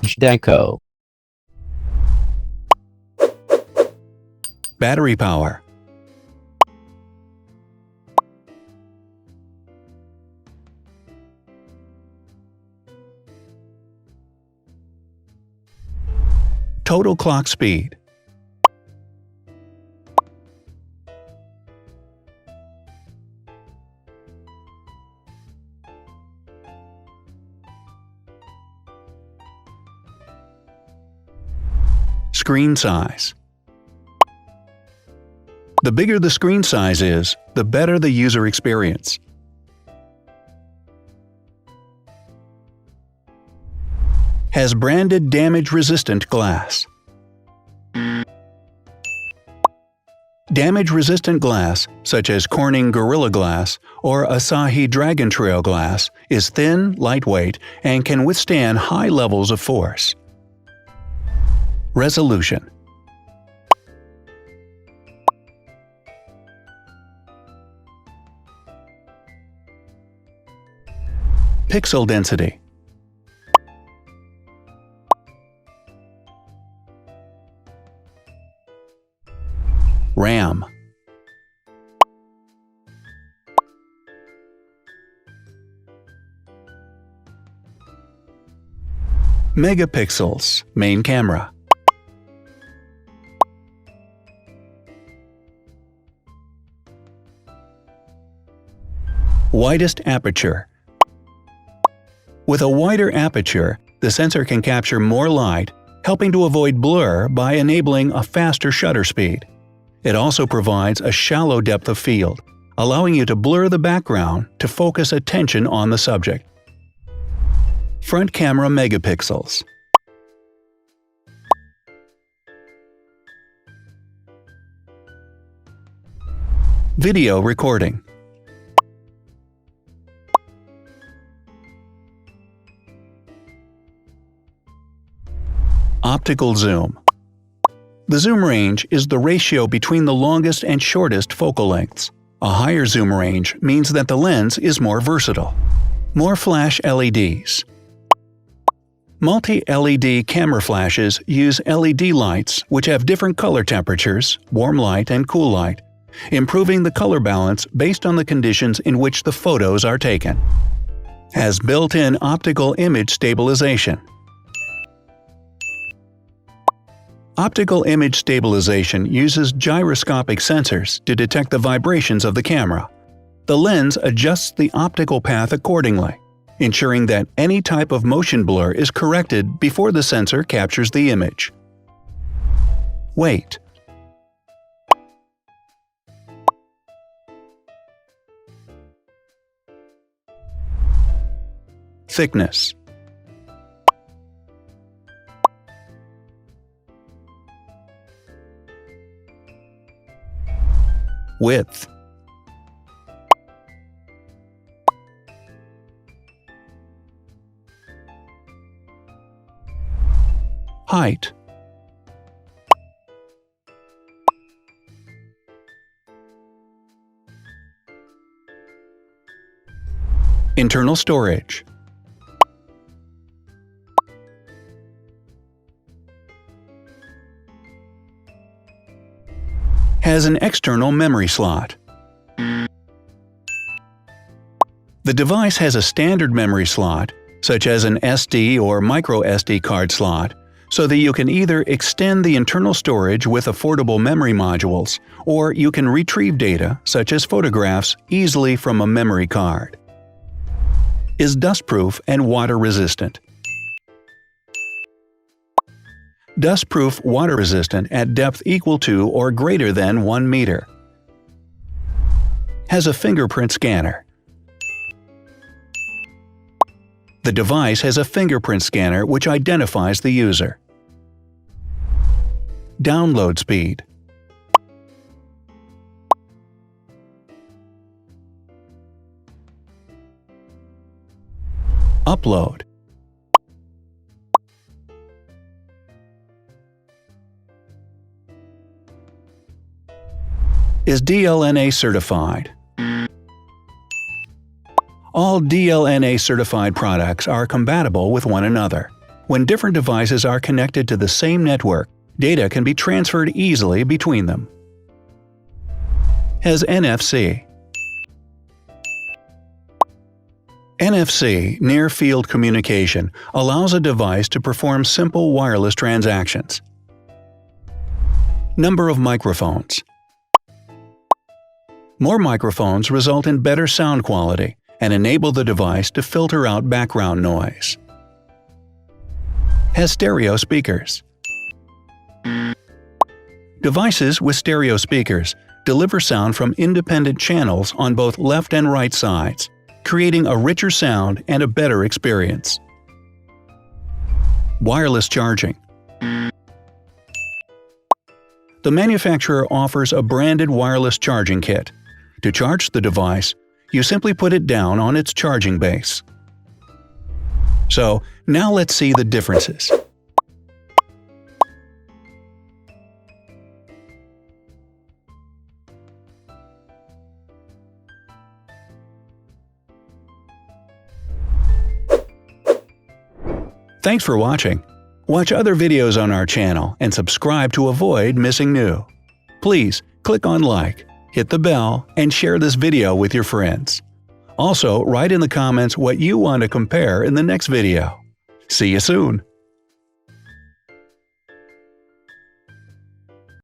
Zhdanko. Battery power. Total clock speed. Screen size. The bigger the screen size is, the better the user experience. Has branded damage-resistant glass. Damage-resistant glass, such as Corning Gorilla Glass or Asahi Dragon Trail glass, is thin, lightweight, and can withstand high levels of force. Resolution. Pixel density. RAM. Megapixels, main camera. Widest aperture. With a wider aperture, the sensor can capture more light, helping to avoid blur by enabling a faster shutter speed. It also provides a shallow depth of field, allowing you to blur the background to focus attention on the subject. Front camera megapixels. Video recording. Optical zoom. The zoom range is the ratio between the longest and shortest focal lengths. A higher zoom range means that the lens is more versatile. More flash LEDs. Multi-LED camera flashes use LED lights which have different color temperatures, warm light and cool light, improving the color balance based on the conditions in which the photos are taken. Has built-in optical image stabilization. Optical image stabilization uses gyroscopic sensors to detect the vibrations of the camera. The lens adjusts the optical path accordingly, ensuring that any type of motion blur is corrected before the sensor captures the image. Weight. Thickness. Width. Height. Internal storage. Has an external memory slot. The device has a standard memory slot, such as an SD or micro SD card slot, so that you can either extend the internal storage with affordable memory modules, or you can retrieve data, such as photographs, easily from a memory card. Is dustproof and water-resistant. Dustproof water-resistant at depth equal to or greater than 1 meter. Has a fingerprint scanner. The device has a fingerprint scanner which identifies the user. Download speed. Upload. Is DLNA certified. All DLNA certified products are compatible with one another, When different devices are connected to the same network, data can be transferred easily between them. Has NFC. NFC, Near Field Communication, allows a device to perform simple wireless transactions. Number of microphones. More microphones result in better sound quality and enable the device to filter out background noise. Has stereo speakers. Devices with stereo speakers deliver sound from independent channels on both left and right sides, creating a richer sound and a better experience. Wireless charging. The manufacturer offers a branded wireless charging kit. To charge the device, you simply put it down on its charging base. So, now let's see the differences. Thanks for watching. Watch other videos on our channel and subscribe to avoid missing new. Please click on like, hit the bell, and share this video with your friends. Also, write in the comments what you want to compare in the next video. See you soon!